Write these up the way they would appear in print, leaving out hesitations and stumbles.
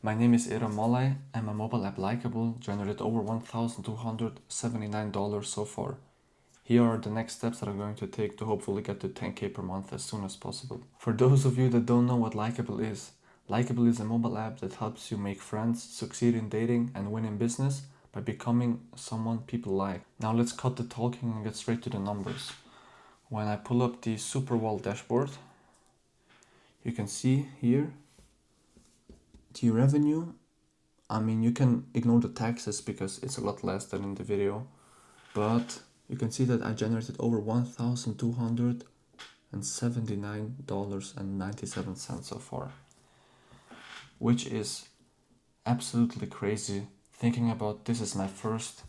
My name is Ira Molay and my mobile app Likeable generated over $1,279 so far. Here are the next steps that I'm going to take to hopefully get to 10k per month as soon as possible. For those of you that don't know what Likeable is a mobile app that helps you make friends, succeed in dating, and win in business by becoming someone people like. Now let's cut the talking and get straight to the numbers. When I pull up the Superwall dashboard, you can see here the revenue. You can ignore the taxes because it's a lot less than in the video, but you can see that I generated over $1,279.97 so far, which is absolutely crazy thinking about this is my first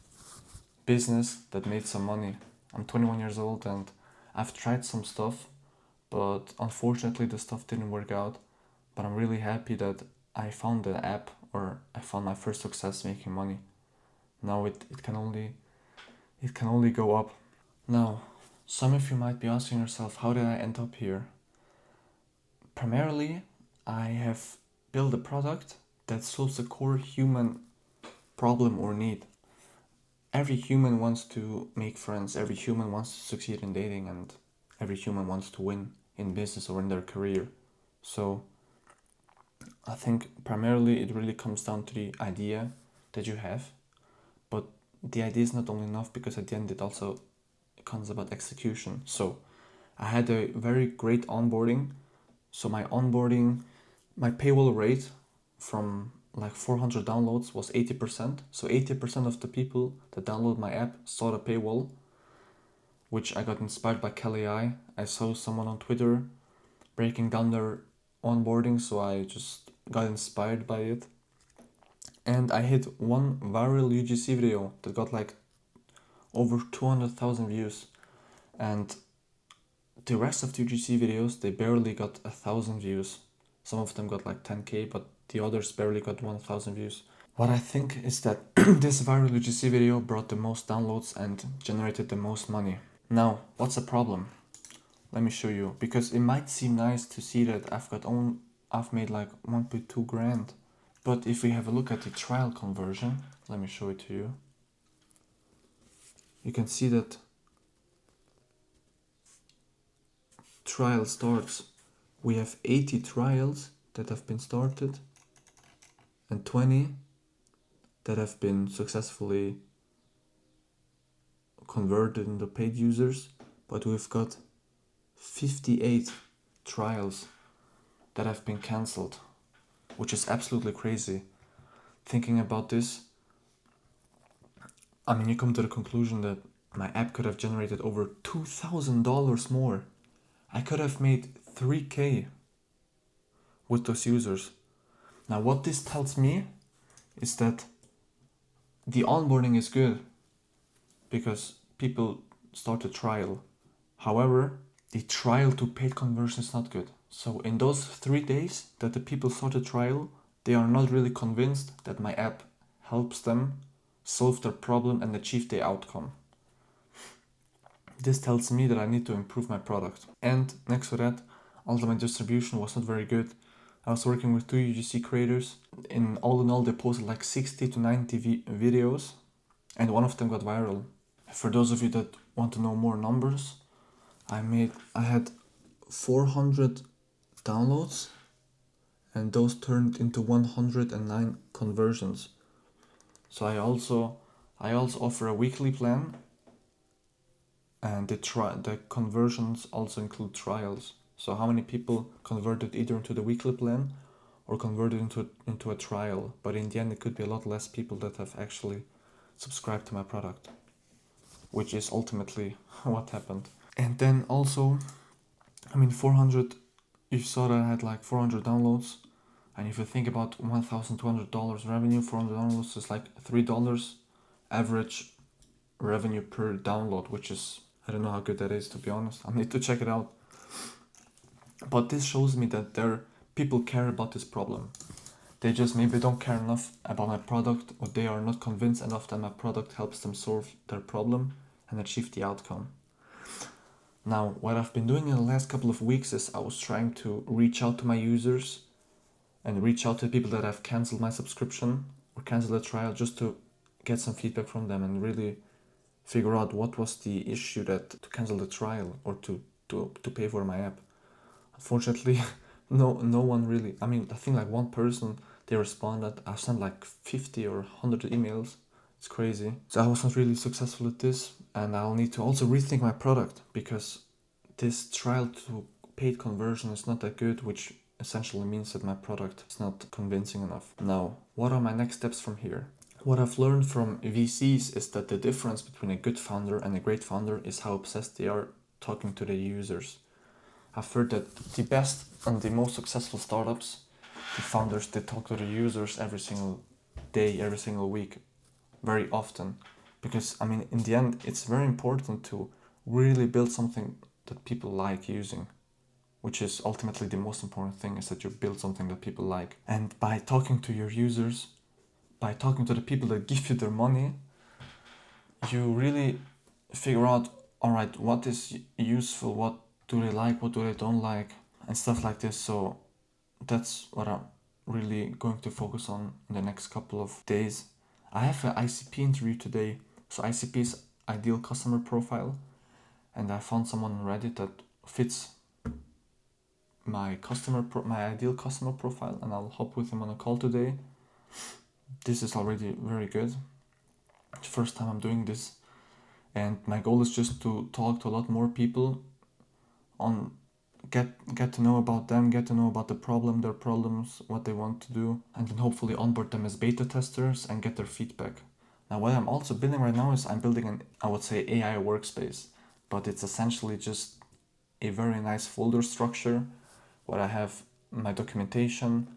business that made some money. I'm 21 years old and I've tried some stuff, but unfortunately the stuff didn't work out. But I'm really happy that I found the app, or I found my first success making money. Now it can only go up. Now, some of you might be asking yourself, how did I end up here? Primarily, I have built a product that solves a core human problem or need. Every human wants to make friends, every human wants to succeed in dating, and every human wants to win in business or in their career. So I think primarily it really comes down to the idea that you have, but the idea is not only enough, because at the end it also comes about execution. So I had a very great onboarding. So my paywall rate from like 400 downloads was 80%. So 80% of the people that download my app saw the paywall, which I got inspired by Kelly I. I saw someone on Twitter breaking down their onboarding, so I just got inspired by it. And I hit one viral UGC video that got like over 200,000 views, and the rest of the UGC videos, they barely got 1,000 views. Some of them got like 10k, but the others barely got 1,000 views. What I think is that this viral UGC video brought the most downloads and generated the most money. Now, what's the problem? Let me show you, because it might seem nice to see that I've made like 1.2 grand. But if we have a look at the trial conversion, let me show it to you. You can see that trial starts. We have 80 trials that have been started and 20 that have been successfully converted into paid users, but we've got 58 trials that have been cancelled, which is absolutely crazy. Thinking about this, you come to the conclusion that my app could have generated over $2,000 more. I could have made 3k with those users. Now what this tells me is that the onboarding is good because people start a trial. However, the trial to paid conversion is not good. So in those 3 days that the people start a trial, they are not really convinced that my app helps them solve their problem and achieve the outcome. This tells me that I need to improve my product. And next to that, also my distribution was not very good. I was working with 2 UGC creators. In all, they posted like 60 to 90 videos, and one of them got viral. For those of you that want to know more numbers, I had 400 downloads, and those turned into 109 conversions. So I also offer a weekly plan, and the conversions also include trials. So how many people converted either into the weekly plan or converted into a trial. But in the end, it could be a lot less people that have actually subscribed to my product, which is ultimately what happened. And then also, 400, you saw that I had like 400 downloads. And if you think about $1,200 revenue, 400 downloads is like $3 average revenue per download, which is, I don't know how good that is, to be honest. I need to check it out. But this shows me that people care about this problem. They just maybe don't care enough about my product, or they are not convinced enough that my product helps them solve their problem and achieve the outcome. Now, what I've been doing in the last couple of weeks is I was trying to reach out to my users and reach out to people that have canceled my subscription or canceled the trial, just to get some feedback from them and really figure out what was the issue that to cancel the trial or to pay for my app. Unfortunately, no one really. I mean, I think like one person, they responded. I've sent like 50 or 100 emails. It's crazy. So I wasn't really successful at this, and I'll need to also rethink my product, because this trial to paid conversion is not that good, which essentially means that my product is not convincing enough. Now, what are my next steps from here? What I've learned from VCs is that the difference between a good founder and a great founder is how obsessed they are talking to their users. I've heard that the best and the most successful startups, the founders, they talk to the users every single day, every single week, very often. Because, I mean, in the end, it's very important to really build something that people like using, which is ultimately the most important thing, is that you build something that people like. And by talking to your users, by talking to the people that give you their money, you really figure out, all right, what is useful, what do they like, what do they don't like, and stuff like this. So that's what I'm really going to focus on in the next couple of days. I have an ICP interview today. So ICP is ideal customer profile, and I found someone on Reddit that fits my ideal customer profile, and I'll hop with him on a call today. This is already very good. It's the first time I'm doing this, and my goal is just to talk to a lot more people, on get to know about them, get to know about their problems, what they want to do, and then hopefully onboard them as beta testers and get their feedback. Now, what I'm also building right now is I'm building an, I would say, AI workspace, but it's essentially just a very nice folder structure where I have my documentation,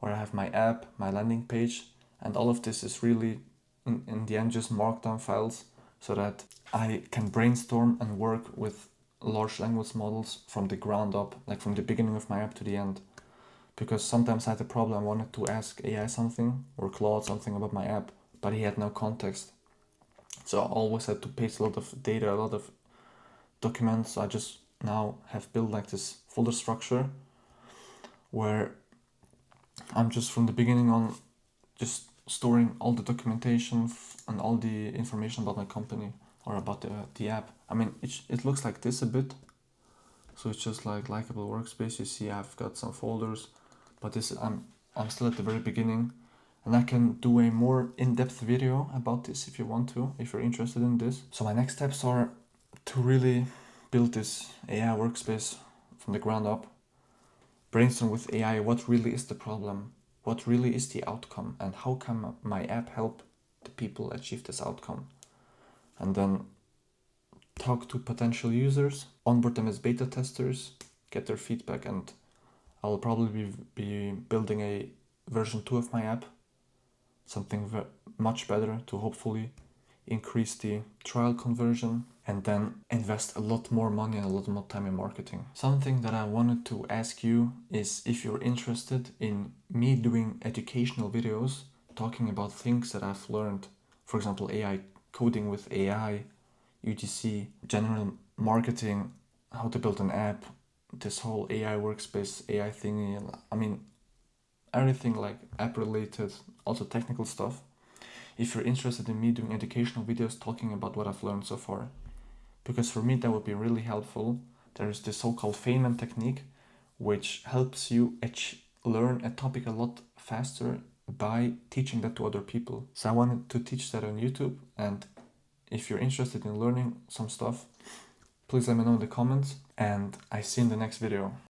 where I have my app, my landing page, and all of this is really in the end just markdown files, so that I can brainstorm and work with large language models from the ground up, like from the beginning of my app to the end. Because sometimes I had a problem, I wanted to ask AI something or Claude something about my app, but he had no context. So I always had to paste a lot of data, a lot of documents. So I just now have built like this folder structure where I'm just from the beginning on just storing all the documentation and all the information about my company or about the app. I mean, it looks like this a bit. So it's just like Likeable workspace. You see I've got some folders, but this I'm still at the very beginning, and I can do a more in-depth video about this if you want to, if you're interested in this. So my next steps are to really build this AI workspace from the ground up, brainstorm with AI what really is the problem, what really is the outcome, and how can my app help the people achieve this outcome. And then talk to potential users, onboard them as beta testers, get their feedback, and I'll probably be building a version 2 of my app, something much better to hopefully increase the trial conversion, and then invest a lot more money and a lot more time in marketing. Something that I wanted to ask you is if you're interested in me doing educational videos talking about things that I've learned, for example, AI, coding with AI, UGC, general marketing, how to build an app, this whole AI workspace, AI thingy. I mean, everything like app related, also technical stuff. If you're interested in me doing educational videos talking about what I've learned so far, because for me that would be really helpful. There is this so-called Feynman technique, which helps you learn a topic a lot faster by teaching that to other people. So I wanted to teach that on YouTube, and if you're interested in learning some stuff, please let me know in the comments, and I see you in the next video.